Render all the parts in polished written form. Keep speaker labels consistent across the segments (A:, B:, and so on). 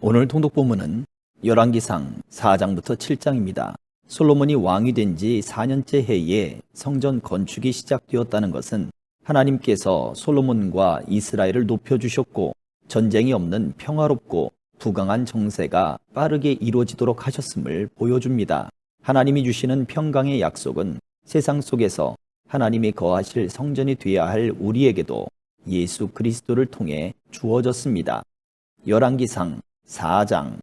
A: 오늘 통독 본문은 열왕기상 4장부터 7장입니다. 솔로몬이 왕이 된 지 4년째 해에 성전 건축이 시작되었다는 것은 하나님께서 솔로몬과 이스라엘을 높여주셨고 전쟁이 없는 평화롭고 부강한 정세가 빠르게 이루어지도록 하셨음을 보여줍니다. 하나님이 주시는 평강의 약속은 세상 속에서 하나님이 거하실 성전이 되어야 할 우리에게도 예수 그리스도를 통해 주어졌습니다. 열왕기상 4장.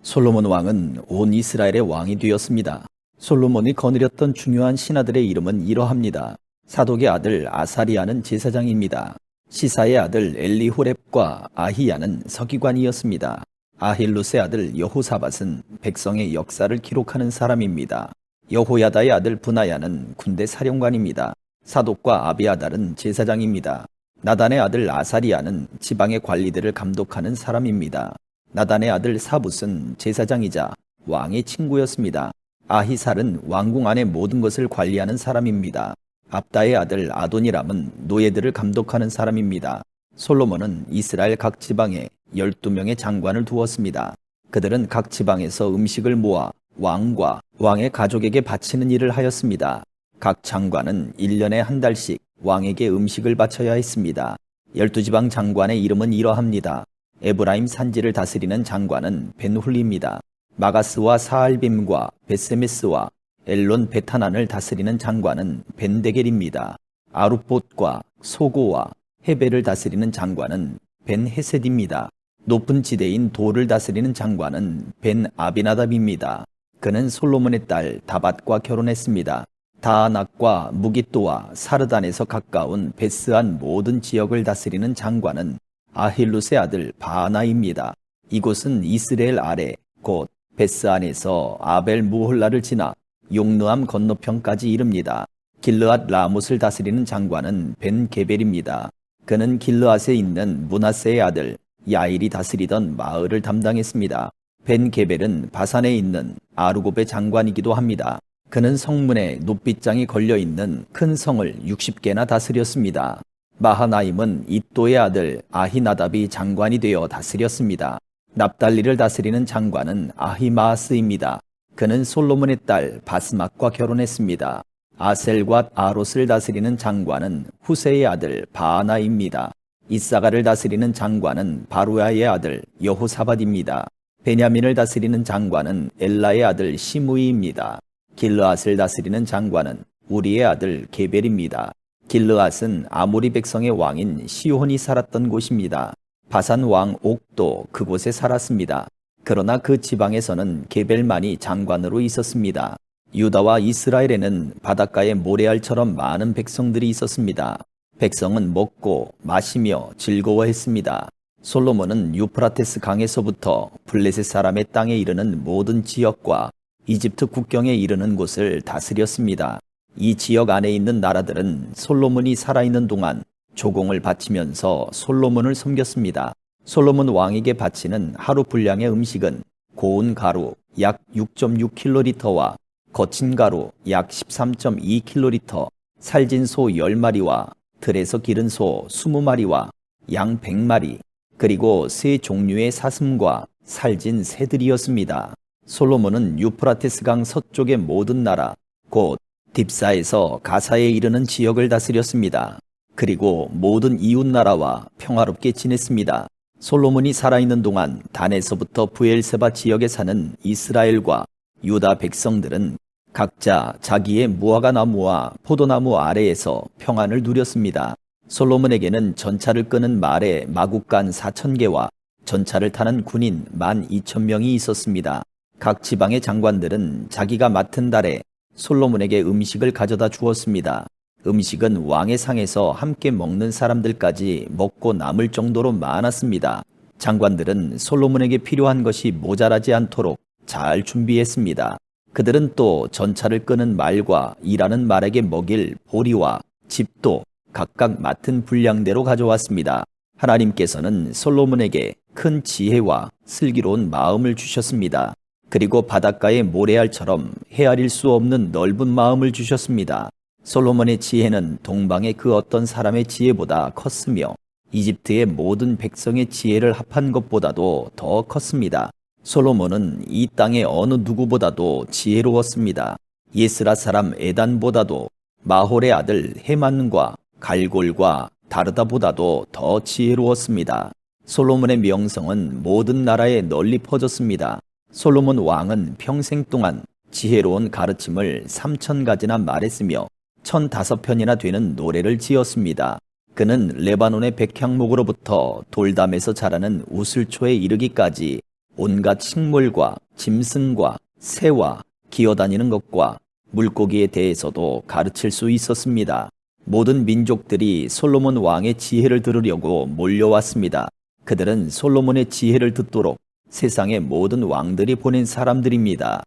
A: 솔로몬 왕은 온 이스라엘의 왕이 되었습니다. 솔로몬이 거느렸던 중요한 신하들의 이름은 이러합니다. 사독의 아들 아사리야는 제사장입니다. 시사의 아들 엘리호렙과 아히야는 서기관이었습니다. 아힐루스의 아들 여호사밧은 백성의 역사를 기록하는 사람입니다. 여호야다의 아들 브나야는 군대 사령관입니다. 사독과 아비아달은 제사장입니다. 나단의 아들 아사리야는 지방의 관리들을 감독하는 사람입니다. 나단의 아들 사붓은 제사장이자 왕의 친구였습니다. 아히살은 왕궁 안의 모든 것을 관리하는 사람입니다. 압다의 아들 아도니람은 노예들을 감독하는 사람입니다. 솔로몬은 이스라엘 각 지방에 12명의 장관을 두었습니다. 그들은 각 지방에서 음식을 모아 왕과 왕의 가족에게 바치는 일을 하였습니다. 각 장관은 1년에 한 달씩 왕에게 음식을 바쳐야 했습니다. 12지방 장관의 이름은 이러합니다. 에브라임 산지를 다스리는 장관은 벤훌리입니다. 마가스와 사알빔과 베세메스와 엘론 베타난을 다스리는 장관은 벤데겔입니다. 아룻봇과 소고와 헤벨을 다스리는 장관은 벤헤셋입니다. 높은 지대인 돌을 다스리는 장관은 벤아비나답입니다. 그는 솔로몬의 딸 다밧과 결혼했습니다. 다아낙과 무깃도와 사르단에서 가까운 베스안 모든 지역을 다스리는 장관은 아힐루스의 아들 바나입니다. 이곳은 이스라엘 아래 곧 베스안에서 아벨 무홀라를 지나 용르암 건너편까지 이릅니다. 길르앗 라못을 다스리는 장관은 벤게벨입니다. 그는 길르앗에 있는 므낫세의 아들 야일이 다스리던 마을을 담당했습니다. 벤게벨은 바산에 있는 아르곱의 장관이기도 합니다. 그는 성문에 높빗장이 걸려있는 큰 성을 60개나 다스렸습니다. 마하나임은 이또의 아들 아히나답이 장관이 되어 다스렸습니다. 납달리를 다스리는 장관은 아히마아스입니다. 그는 솔로몬의 딸 바스맛과 결혼했습니다. 아셀과 아롯을 다스리는 장관은 후세의 아들 바하나입니다. 이사가를 다스리는 장관은 바루야의 아들 여호사밧입니다. 베냐민을 다스리는 장관은 엘라의 아들 시므이입니다. 길르앗을 다스리는 장관은 우리의 아들 게벨입니다. 길르앗은 아모리 백성의 왕인 시혼이 살았던 곳입니다. 바산 왕 옥도 그곳에 살았습니다. 그러나 그 지방에서는 게벨만이 장관으로 있었습니다. 유다와 이스라엘에는 바닷가의 모래알처럼 많은 백성들이 있었습니다. 백성은 먹고 마시며 즐거워했습니다. 솔로몬은 유프라테스 강에서부터 블레셋 사람의 땅에 이르는 모든 지역과 이집트 국경에 이르는 곳을 다스렸습니다. 이 지역 안에 있는 나라들은 솔로몬이 살아있는 동안 조공을 바치면서 솔로몬을 섬겼습니다. 솔로몬 왕에게 바치는 하루 분량의 음식은 고운 가루 약 6.6kg와 거친 가루 약 13.2kg, 살진 소 10마리와 들에서 기른 소 20마리와 양 100마리, 그리고 세 종류의 사슴과 살진 새들이었습니다. 솔로몬은 유프라테스 강 서쪽의 모든 나라, 곧 딥사에서 가사에 이르는 지역을 다스렸습니다. 그리고 모든 이웃 나라와 평화롭게 지냈습니다. 솔로몬이 살아있는 동안 단에서부터 부엘세바 지역에 사는 이스라엘과 유다 백성들은 각자 자기의 무화과 나무와 포도나무 아래에서 평안을 누렸습니다. 솔로몬에게는 전차를 끄는 말의 마국간 4,000개와 전차를 타는 군인 12,000명이 있었습니다. 각 지방의 장관들은 자기가 맡은 달에 솔로몬에게 음식을 가져다 주었습니다. 음식은 왕의 상에서 함께 먹는 사람들까지 먹고 남을 정도로 많았습니다. 장관들은 솔로몬에게 필요한 것이 모자라지 않도록 잘 준비했습니다. 그들은 또 전차를 끄는 말과 일하는 말에게 먹일 보리와 짚도 각각 맡은 분량대로 가져왔습니다. 하나님께서는 솔로몬에게 큰 지혜와 슬기로운 마음을 주셨습니다. 그리고 바닷가의 모래알처럼 헤아릴 수 없는 넓은 마음을 주셨습니다. 솔로몬의 지혜는 동방의 그 어떤 사람의 지혜보다 컸으며 이집트의 모든 백성의 지혜를 합한 것보다도 더 컸습니다. 솔로몬은 이 땅의 어느 누구보다도 지혜로웠습니다. 예스라 사람 에단보다도, 마홀의 아들 헤만과 갈골과 다르다보다도 더 지혜로웠습니다. 솔로몬의 명성은 모든 나라에 널리 퍼졌습니다. 솔로몬 왕은 평생 동안 지혜로운 가르침을 3,000가지나 말했으며 1,005편이나 되는 노래를 지었습니다. 그는 레바논의 백향목으로부터 돌담에서 자라는 우슬초에 이르기까지 온갖 식물과 짐승과 새와 기어다니는 것과 물고기에 대해서도 가르칠 수 있었습니다. 모든 민족들이 솔로몬 왕의 지혜를 들으려고 몰려왔습니다. 그들은 솔로몬의 지혜를 듣도록 세상의 모든 왕들이 보낸 사람들입니다.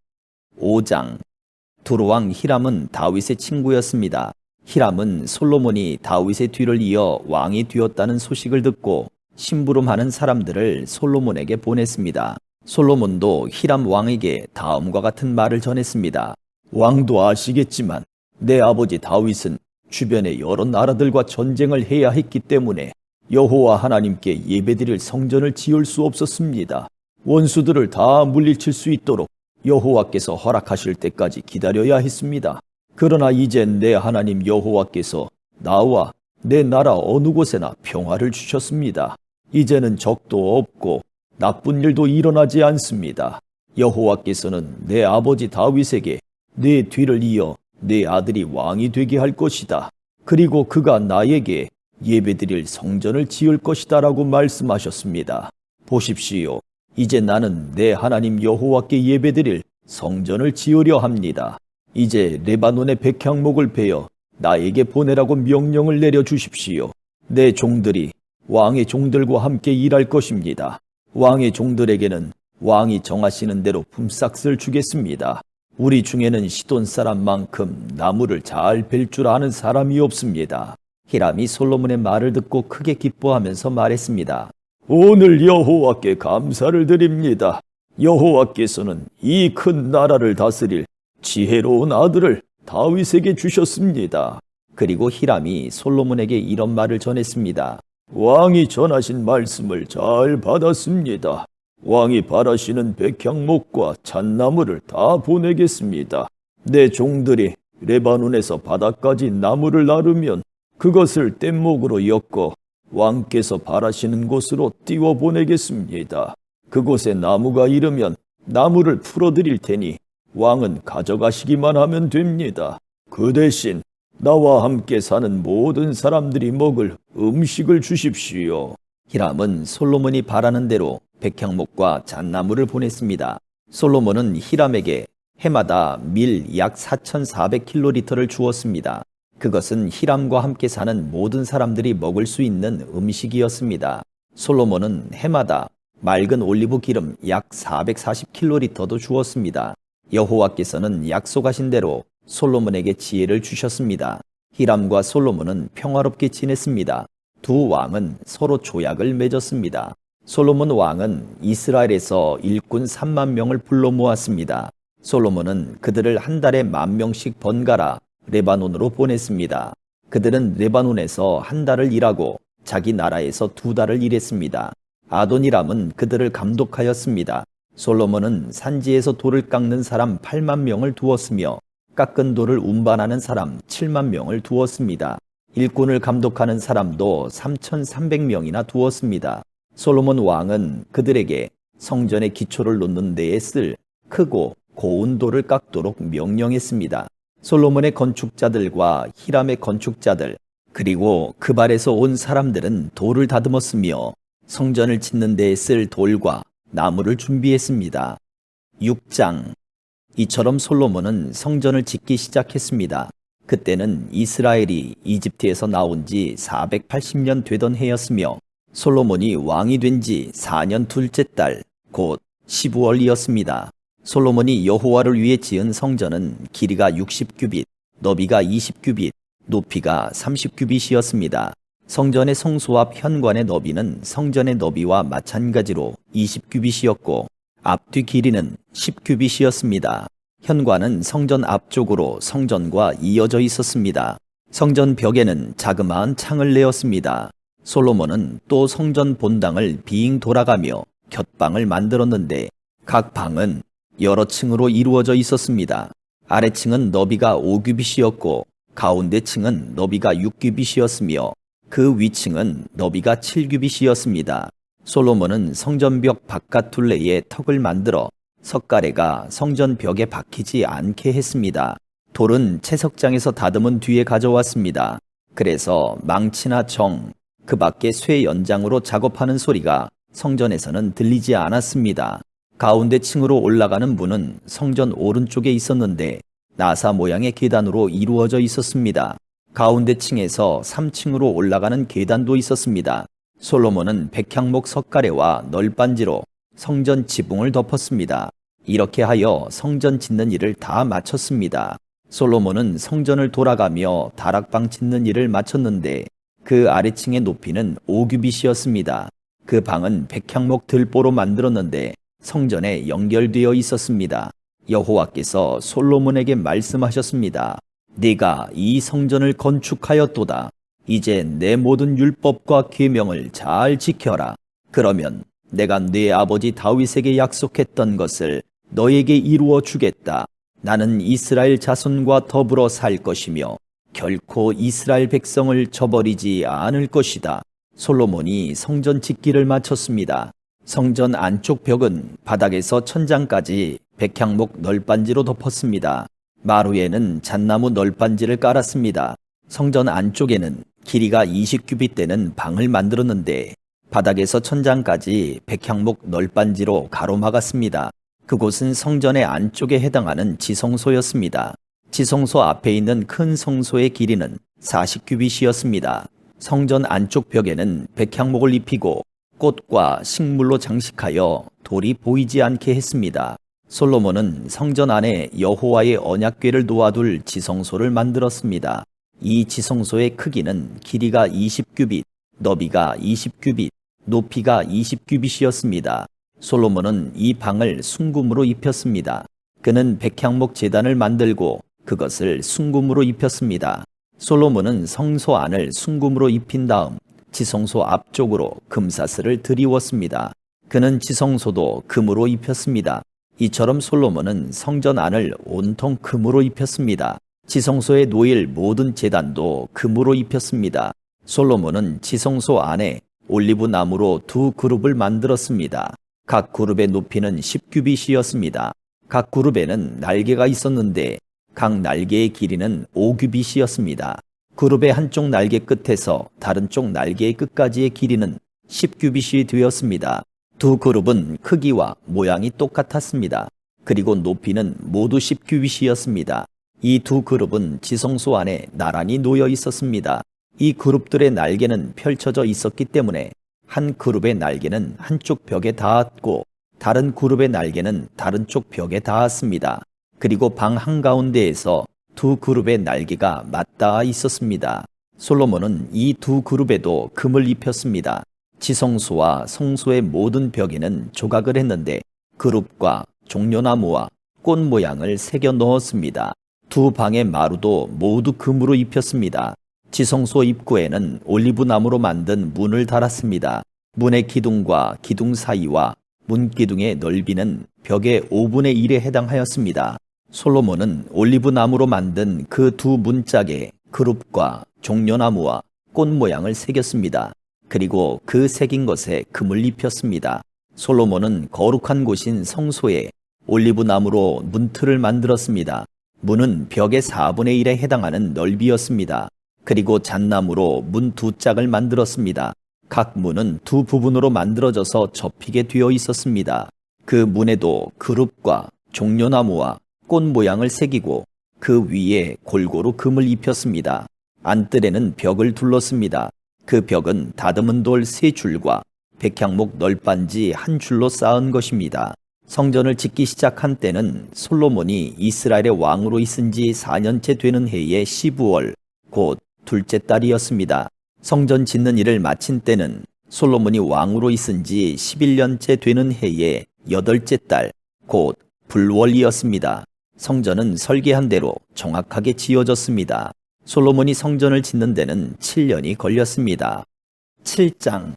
A: 5장. 두로왕 히람은 다윗의 친구였습니다. 히람은 솔로몬이 다윗의 뒤를 이어 왕이 되었다는 소식을 듣고 심부름하는 사람들을 솔로몬에게 보냈습니다. 솔로몬도 히람 왕에게 다음과 같은 말을 전했습니다. 왕도 아시겠지만 내 아버지 다윗은 주변의 여러 나라들과 전쟁을 해야 했기 때문에 여호와 하나님께 예배드릴 성전을 지을 수 없었습니다. 원수들을 다 물리칠 수 있도록 여호와께서 허락하실 때까지 기다려야 했습니다. 그러나 이젠 내 하나님 여호와께서 나와 내 나라 어느 곳에나 평화를 주셨습니다. 이제는 적도 없고 나쁜 일도 일어나지 않습니다. 여호와께서는 내 아버지 다윗에게 내 뒤를 이어 내 아들이 왕이 되게 할 것이다. 그리고 그가 나에게 예배드릴 성전을 지을 것이다 라고 말씀하셨습니다. 보십시오. 이제 나는 내 하나님 여호와께 예배드릴 성전을 지으려 합니다. 이제 레바논의 백향목을 베어 나에게 보내라고 명령을 내려주십시오. 내 종들이 왕의 종들과 함께 일할 것입니다. 왕의 종들에게는 왕이 정하시는 대로 품삯을 주겠습니다. 우리 중에는 시돈 사람만큼 나무를 잘 벨 줄 아는 사람이 없습니다. 히람이 솔로몬의 말을 듣고 크게 기뻐하면서 말했습니다. 오늘 여호와께 감사를 드립니다. 여호와께서는 이 큰 나라를 다스릴 지혜로운 아들을 다윗에게 주셨습니다. 그리고 히람이 솔로몬에게 이런 말을 전했습니다. 왕이 전하신 말씀을 잘 받았습니다. 왕이 바라시는 백향목과 잣나무를 다 보내겠습니다. 내 종들이 레바논에서 바다까지 나무를 나르면 그것을 뗏목으로 엮어 왕께서 바라시는 곳으로 띄워 보내겠습니다. 그곳에 나무가 이르면 나무를 풀어드릴 테니 왕은 가져가시기만 하면 됩니다. 그 대신 나와 함께 사는 모든 사람들이 먹을 음식을 주십시오. 히람은 솔로몬이 바라는 대로 백향목과 잣나무를 보냈습니다. 솔로몬은 히람에게 해마다 밀 약 4,400킬로리터를 주었습니다. 그것은 히람과 함께 사는 모든 사람들이 먹을 수 있는 음식이었습니다. 솔로몬은 해마다 맑은 올리브 기름 약 440킬로리터도 주었습니다. 여호와께서는 약속하신 대로 솔로몬에게 지혜를 주셨습니다. 히람과 솔로몬은 평화롭게 지냈습니다. 두 왕은 서로 조약을 맺었습니다. 솔로몬 왕은 이스라엘에서 일꾼 3만 명을 불러 모았습니다. 솔로몬은 그들을 한 달에 10,000명씩 번갈아 레바논으로 보냈습니다. 그들은 레바논에서 한 달을 일하고 자기 나라에서 2달을 일했습니다. 아도니람은 그들을 감독하였습니다. 솔로몬은 산지에서 돌을 깎는 사람 8만 명을 두었으며 깎은 돌을 운반하는 사람 7만 명을 두었습니다. 일꾼을 감독하는 사람도 3,300명이나 두었습니다. 솔로몬 왕은 그들에게 성전의 기초를 놓는 데에 쓸 크고 고운 돌을 깎도록 명령했습니다. 솔로몬의 건축자들과 히람의 건축자들 그리고 그발에서 온 사람들은 돌을 다듬었으며 성전을 짓는 데에 쓸 돌과 나무를 준비했습니다. 6장. 이처럼 솔로몬은 성전을 짓기 시작했습니다. 그때는 이스라엘이 이집트에서 나온 지 480년 되던 해였으며 솔로몬이 왕이 된 지 4년 둘째 달, 곧 15월이었습니다. 솔로몬이 여호와를 위해 지은 성전은 길이가 60규빗, 너비가 20규빗, 높이가 30규빗이었습니다. 성전의 성소 앞 현관의 너비는 성전의 너비와 마찬가지로 20규빗이었고 앞뒤 길이는 10규빗이었습니다. 현관은 성전 앞쪽으로 성전과 이어져 있었습니다. 성전 벽에는 자그마한 창을 내었습니다. 솔로몬은 또 성전 본당을 빙 돌아가며 곁방을 만들었는데 각 방은 여러 층으로 이루어져 있었습니다. 아래층은 너비가 5규빗이었고 가운데 층은 너비가 6규빗이었으며 그 위층은 너비가 7규빗이었습니다. 솔로몬은 성전벽 바깥 둘레에 턱을 만들어 석가래가 성전벽에 박히지 않게 했습니다. 돌은 채석장에서 다듬은 뒤에 가져왔습니다. 그래서 망치나 정, 그 밖에 쇠 연장으로 작업하는 소리가 성전에서는 들리지 않았습니다. 가운데 층으로 올라가는 문은 성전 오른쪽에 있었는데 나사 모양의 계단으로 이루어져 있었습니다. 가운데 층에서 3층으로 올라가는 계단도 있었습니다. 솔로몬은 백향목 석가래와 널빤지로 성전 지붕을 덮었습니다. 이렇게 하여 성전 짓는 일을 다 마쳤습니다. 솔로몬은 성전을 돌아가며 다락방 짓는 일을 마쳤는데 그 아래층의 높이는 5규빗이었습니다. 그 방은 백향목 들보로 만들었는데 성전에 연결되어 있었습니다. 여호와께서 솔로몬에게 말씀하셨습니다. 네가 이 성전을 건축하였도다. 이제 내 모든 율법과 계명을 잘 지켜라. 그러면 내가 네 아버지 다윗에게 약속했던 것을 너에게 이루어 주겠다. 나는 이스라엘 자손과 더불어 살 것이며 결코 이스라엘 백성을 저버리지 않을 것이다. 솔로몬이 성전 짓기를 마쳤습니다. 성전 안쪽 벽은 바닥에서 천장까지 백향목 널빤지로 덮었습니다. 마루에는 잣나무 널빤지를 깔았습니다. 성전 안쪽에는 길이가 20규빗 되는 방을 만들었는데 바닥에서 천장까지 백향목 널빤지로 가로막았습니다. 그곳은 성전의 안쪽에 해당하는 지성소였습니다. 지성소 앞에 있는 큰 성소의 길이는 40규빗이었습니다. 성전 안쪽 벽에는 백향목을 입히고 꽃과 식물로 장식하여 돌이 보이지 않게 했습니다. 솔로몬은 성전 안에 여호와의 언약궤를 놓아둘 지성소를 만들었습니다. 이 지성소의 크기는 길이가 20규빗, 너비가 20규빗, 높이가 20규빗이었습니다. 솔로몬은 이 방을 순금으로 입혔습니다. 그는 백향목 제단을 만들고 그것을 순금으로 입혔습니다. 솔로몬은 성소 안을 순금으로 입힌 다음 지성소 앞쪽으로 금사슬을 들이웠습니다. 그는 지성소도 금으로 입혔습니다. 이처럼 솔로몬은 성전 안을 온통 금으로 입혔습니다. 지성소에 놓일 모든 제단도 금으로 입혔습니다. 솔로몬은 지성소 안에 올리브 나무로 두 그룹을 만들었습니다. 각 그룹의 높이는 10규빗이었습니다. 각 그룹에는 날개가 있었는데 각 날개의 길이는 5규빗이었습니다. 그룹의 한쪽 날개 끝에서 다른 쪽 날개의 끝까지의 길이는 10규빗이 되었습니다. 두 그룹은 크기와 모양이 똑같았습니다. 그리고 높이는 모두 10규빗이었습니다. 이 두 그룹은 지성소 안에 나란히 놓여 있었습니다. 이 그룹들의 날개는 펼쳐져 있었기 때문에 한 그룹의 날개는 한쪽 벽에 닿았고 다른 그룹의 날개는 다른 쪽 벽에 닿았습니다. 그리고 방 한가운데에서 두 그룹의 날개가 맞닿아 있었습니다. 솔로몬은 이 두 그룹에도 금을 입혔습니다. 지성소와 성소의 모든 벽에는 조각을 했는데 그룹과 종려나무와 꽃 모양을 새겨 넣었습니다. 두 방의 마루도 모두 금으로 입혔습니다. 지성소 입구에는 올리브 나무로 만든 문을 달았습니다. 문의 기둥과 기둥 사이와 문 기둥의 넓이는 벽의 5분의 1에 해당하였습니다. 솔로몬은 올리브 나무로 만든 그 두 문짝에 그룹과 종려나무와 꽃 모양을 새겼습니다. 그리고 그 새긴 것에 금을 입혔습니다. 솔로몬은 거룩한 곳인 성소에 올리브 나무로 문틀을 만들었습니다. 문은 벽의 4분의 1에 해당하는 넓이였습니다. 그리고 잣나무로 문 두 짝을 만들었습니다. 각 문은 두 부분으로 만들어져서 접히게 되어 있었습니다. 그 문에도 그룹과 종려나무와 꽃 모양을 새기고 그 위에 골고루 금을 입혔습니다. 안뜰에는 벽을 둘렀습니다. 그 벽은 다듬은 돌 3줄과 백향목 널빤지 1줄로 쌓은 것입니다. 성전을 짓기 시작한 때는 솔로몬이 이스라엘의 왕으로 있은 지 4년째 되는 해의 12월 곧 둘째 달이었습니다. 성전 짓는 일을 마친 때는 솔로몬이 왕으로 있은 지 11년째 되는 해의 8째 달 곧 불월이었습니다. 성전은 설계한 대로 정확하게 지어졌습니다. 솔로몬이 성전을 짓는 데는 7년이 걸렸습니다. 7장.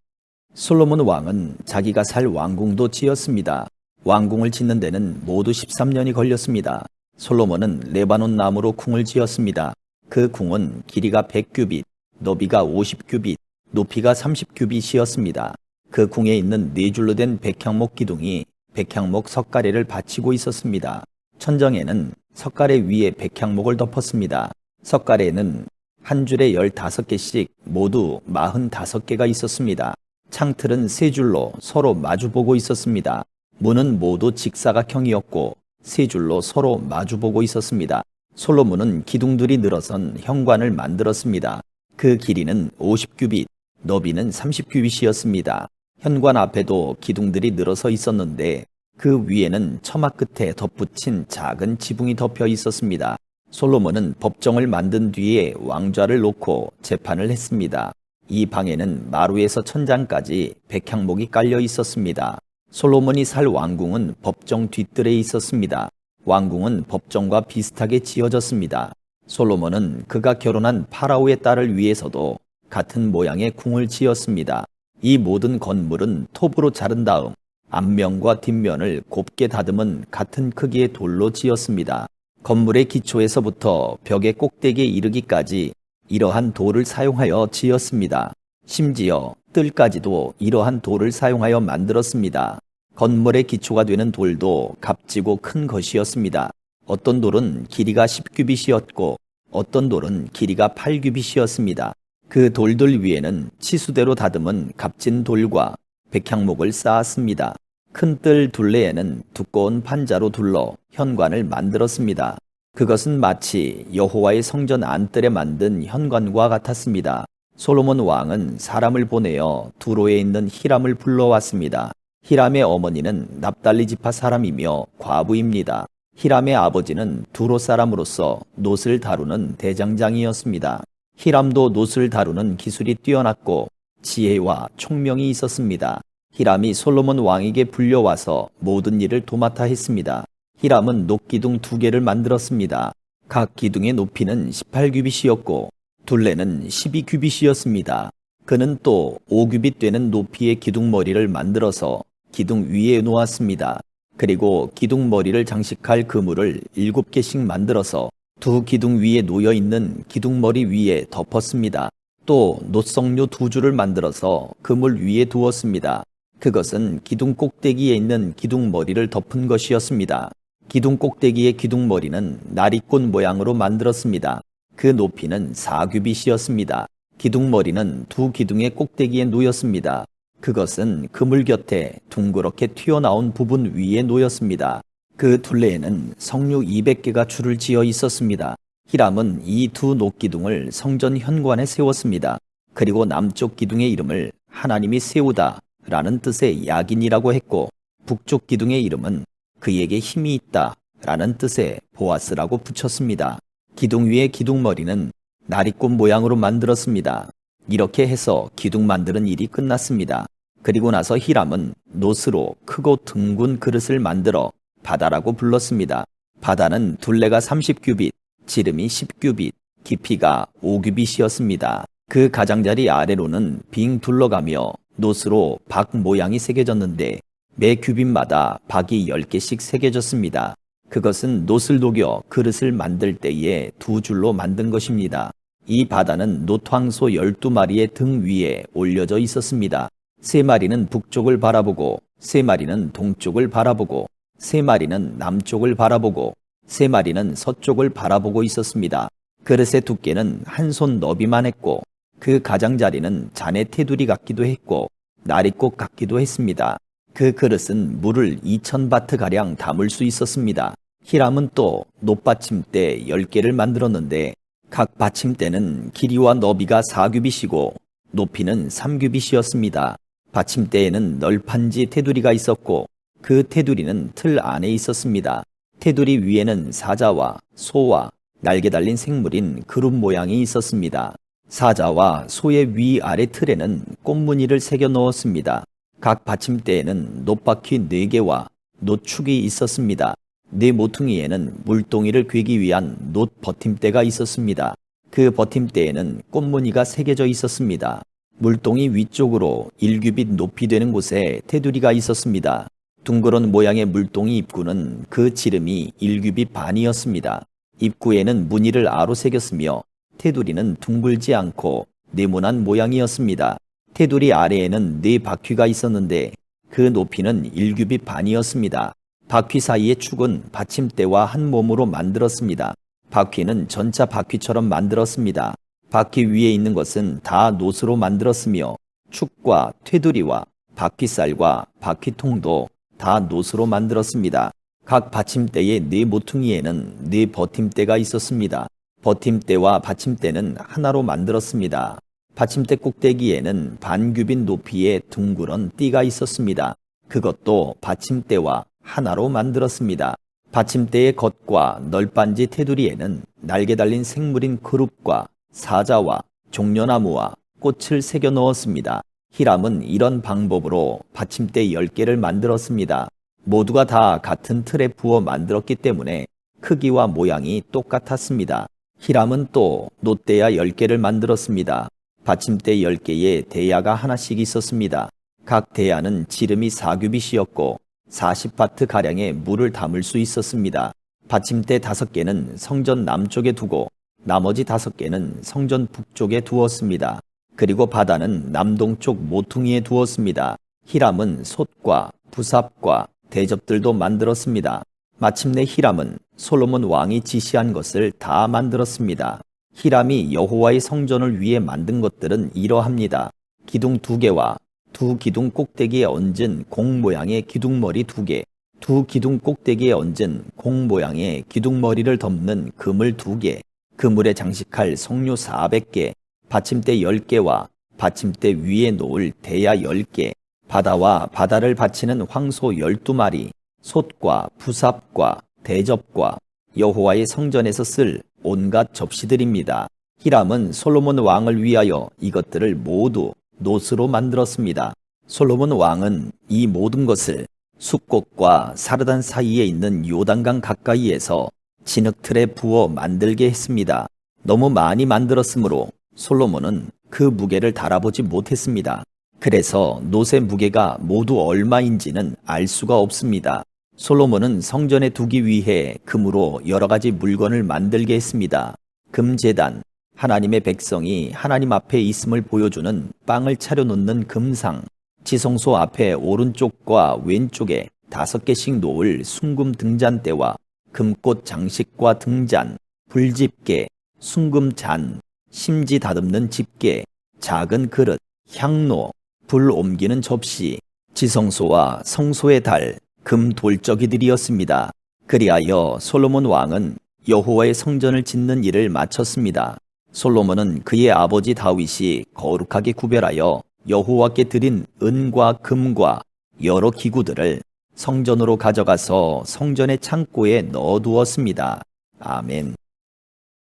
A: 솔로몬 왕은 자기가 살 왕궁도 지었습니다. 왕궁을 짓는 데는 모두 13년이 걸렸습니다. 솔로몬은 레바논 나무로 궁을 지었습니다. 그 궁은 길이가 100규빗, 너비가 50규빗, 높이가 30규빗이었습니다. 그 궁에 있는 네 줄로 된 백향목 기둥이 백향목 석가래를 받치고 있었습니다. 천정에는 석가래 위에 백향목을 덮었습니다. 석가래는 한 줄에 15개씩 모두 45개가 있었습니다. 창틀은 세 줄로 서로 마주보고 있었습니다. 문은 모두 직사각형이었고 세 줄로 서로 마주보고 있었습니다. 솔로몬은 기둥들이 늘어선 현관을 만들었습니다. 그 길이는 50규빗, 너비는 30규빗이었습니다. 현관 앞에도 기둥들이 늘어서 있었는데 그 위에는 처마 끝에 덧붙인 작은 지붕이 덮여 있었습니다. 솔로몬은 법정을 만든 뒤에 왕좌를 놓고 재판을 했습니다. 이 방에는 마루에서 천장까지 백향목이 깔려 있었습니다. 솔로몬이 살 왕궁은 법정 뒤뜰에 있었습니다. 왕궁은 법정과 비슷하게 지어졌습니다. 솔로몬은 그가 결혼한 파라오의 딸을 위해서도 같은 모양의 궁을 지었습니다. 이 모든 건물은 톱으로 자른 다음 앞면과 뒷면을 곱게 다듬은 같은 크기의 돌로 지었습니다. 건물의 기초에서부터 벽의 꼭대기에 이르기까지 이러한 돌을 사용하여 지었습니다. 심지어 뜰까지도 이러한 돌을 사용하여 만들었습니다. 건물의 기초가 되는 돌도 값지고 큰 것이었습니다. 어떤 돌은 길이가 10규빗이었고 어떤 돌은 길이가 8규빗이었습니다. 그 돌들 위에는 치수대로 다듬은 값진 돌과 백향목을 쌓았습니다. 큰 뜰 둘레에는 두꺼운 판자로 둘러 현관을 만들었습니다. 그것은 마치 여호와의 성전 안뜰에 만든 현관과 같았습니다. 솔로몬 왕은 사람을 보내어 두로에 있는 히람을 불러왔습니다. 히람의 어머니는 납달리 지파 사람이며 과부입니다. 히람의 아버지는 두로 사람으로서 놋을 다루는 대장장이었습니다. 히람도 놋을 다루는 기술이 뛰어났고 지혜와 총명이 있었습니다. 히람이 솔로몬 왕에게 불려와서 모든 일을 도맡아 했습니다. 히람은 놋기둥 2개를 만들었습니다. 각 기둥의 높이는 18규빗이었고 둘레는 12규빗이었습니다. 그는 또 5규빗 되는 높이의 기둥머리를 만들어서 기둥 위에 놓았습니다. 그리고 기둥머리를 장식할 그물을 7개씩 만들어서 두 기둥 위에 놓여있는 기둥머리 위에 덮었습니다. 또 놋석류 2줄을 만들어서 그물 위에 두었습니다. 그것은 기둥 꼭대기에 있는 기둥머리를 덮은 것이었습니다. 기둥 꼭대기의 기둥머리는 나리꽃 모양으로 만들었습니다. 그 높이는 4규빗이었습니다. 기둥머리는 두 기둥의 꼭대기에 놓였습니다. 그것은 그물 곁에 둥그렇게 튀어나온 부분 위에 놓였습니다. 그 둘레에는 석류 200개가 줄을 지어 있었습니다. 히람은 이 두 놋기둥을 성전 현관에 세웠습니다. 그리고 남쪽 기둥의 이름을 하나님이 세우다 라는 뜻의 야긴이라고 했고 북쪽 기둥의 이름은 그에게 힘이 있다 라는 뜻의 보아스라고 붙였습니다. 기둥 위의 기둥머리는 나리꽃 모양으로 만들었습니다. 이렇게 해서 기둥 만드는 일이 끝났습니다. 그리고 나서 히람은 놋으로 크고 둥근 그릇을 만들어 바다라고 불렀습니다. 바다는 둘레가 30규빗, 지름이 10규빗, 깊이가 5규빗이었습니다. 그 가장자리 아래로는 빙 둘러가며 놋으로 박 모양이 새겨졌는데 매 규빗마다 박이 10개씩 새겨졌습니다. 그것은 놋을 녹여 그릇을 만들 때에 2줄로 만든 것입니다. 이 바다는 놋황소 12마리의 등 위에 올려져 있었습니다. 3마리는 북쪽을 바라보고 3마리는 동쪽을 바라보고 3마리는 남쪽을 바라보고 3마리는 서쪽을 바라보고 있었습니다. 그릇의 두께는 한 손 너비만 했고 그 가장자리는 잔의 테두리 같기도 했고 나리꽃 같기도 했습니다. 그 그릇은 물을 2000바트가량 담을 수 있었습니다. 히람은 또 놋받침대 10개를 만들었는데 각 받침대는 길이와 너비가 4규빗이고 높이는 3규빗이었습니다. 받침대에는 널판지 테두리가 있었고 그 테두리는 틀 안에 있었습니다. 테두리 위에는 사자와 소와 날개 달린 생물인 그룹 모양이 있었습니다. 사자와 소의 위아래 틀에는 꽃무늬를 새겨 넣었습니다. 각 받침대에는 놋바퀴 4개와 놋축이 있었습니다. 네 모퉁이에는 물동이를 괴기 위한 놋 버팀대가 있었습니다. 그 버팀대에는 꽃무늬가 새겨져 있었습니다. 물동이 위쪽으로 1규빗 높이 되는 곳에 테두리가 있었습니다. 둥그런 모양의 물동이 입구는 그 지름이 1규빗 반이었습니다. 입구에는 무늬를 아로 새겼으며 테두리는 둥글지 않고 네모난 모양이었습니다. 테두리 아래에는 4바퀴가 있었는데 그 높이는 1규빗 반이었습니다. 바퀴 사이의 축은 받침대와 한 몸으로 만들었습니다. 바퀴는 전차 바퀴처럼 만들었습니다. 바퀴 위에 있는 것은 다 노스로 만들었으며 축과 테두리와 바퀴살과 바퀴통도 다 노스로 만들었습니다. 각 받침대의 4모퉁이에는 4버팀대가 있었습니다. 버팀대와 받침대는 하나로 만들었습니다. 받침대 꼭대기에는 반규빗 높이의 둥그런 띠가 있었습니다. 그것도 받침대와 하나로 만들었습니다. 받침대의 겉과 널빤지 테두리에는 날개 달린 생물인 그룹과 사자와 종려나무와 꽃을 새겨 넣었습니다. 히람은 이런 방법으로 받침대 10개를 만들었습니다. 모두가 다 같은 틀에 부어 만들었기 때문에 크기와 모양이 똑같았습니다. 히람은 또 놋대야 10개를 만들었습니다. 받침대 10개에 대야가 하나씩 있었습니다. 각 대야는 지름이 4규빗이었고 40바트 가량의 물을 담을 수 있었습니다. 받침대 5개는 성전 남쪽에 두고 나머지 5개는 성전 북쪽에 두었습니다. 그리고 바다는 남동쪽 모퉁이에 두었습니다. 히람은 솥과 부삽과 대접들도 만들었습니다. 마침내 히람은 솔로몬 왕이 지시한 것을 다 만들었습니다. 히람이 여호와의 성전을 위해 만든 것들은 이러합니다. 기둥 2개와 두 기둥 꼭대기에 얹은 공 모양의 기둥머리 2개, 두 기둥 꼭대기에 얹은 공 모양의 기둥머리를 덮는 그물 2개, 그물에 장식할 석류 400개, 받침대 10개와 받침대 위에 놓을 대야 10개, 바다와 바다를 받치는 황소 12마리, 솥과 부삽과 대접과 여호와의 성전에서 쓸 온갖 접시들입니다. 히람은 솔로몬 왕을 위하여 이것들을 모두 노스로 만들었습니다. 솔로몬 왕은 이 모든 것을 숫꽃과 사르단 사이에 있는 요단강 가까이에서 진흙틀에 부어 만들게 했습니다. 너무 많이 만들었으므로 솔로몬은 그 무게를 달아보지 못했습니다. 그래서 놋의 무게가 모두 얼마인지는 알 수가 없습니다. 솔로몬은 성전에 두기 위해 금으로 여러 가지 물건을 만들게 했습니다. 금제단, 하나님의 백성이 하나님 앞에 있음을 보여주는 빵을 차려놓는 금상, 지성소 앞에 오른쪽과 왼쪽에 5개씩 놓을 순금 등잔대와 금꽃 장식과 등잔, 불집게, 순금잔, 심지 다듬는 집게, 작은 그릇, 향로, 불 옮기는 접시, 지성소와 성소의 달, 금 돌적이들이었습니다. 그리하여 솔로몬 왕은 여호와의 성전을 짓는 일을 마쳤습니다. 솔로몬은 그의 아버지 다윗이 거룩하게 구별하여 여호와께 드린 은과 금과 여러 기구들을 성전으로 가져가서 성전의 창고에 넣어두었습니다. 아멘.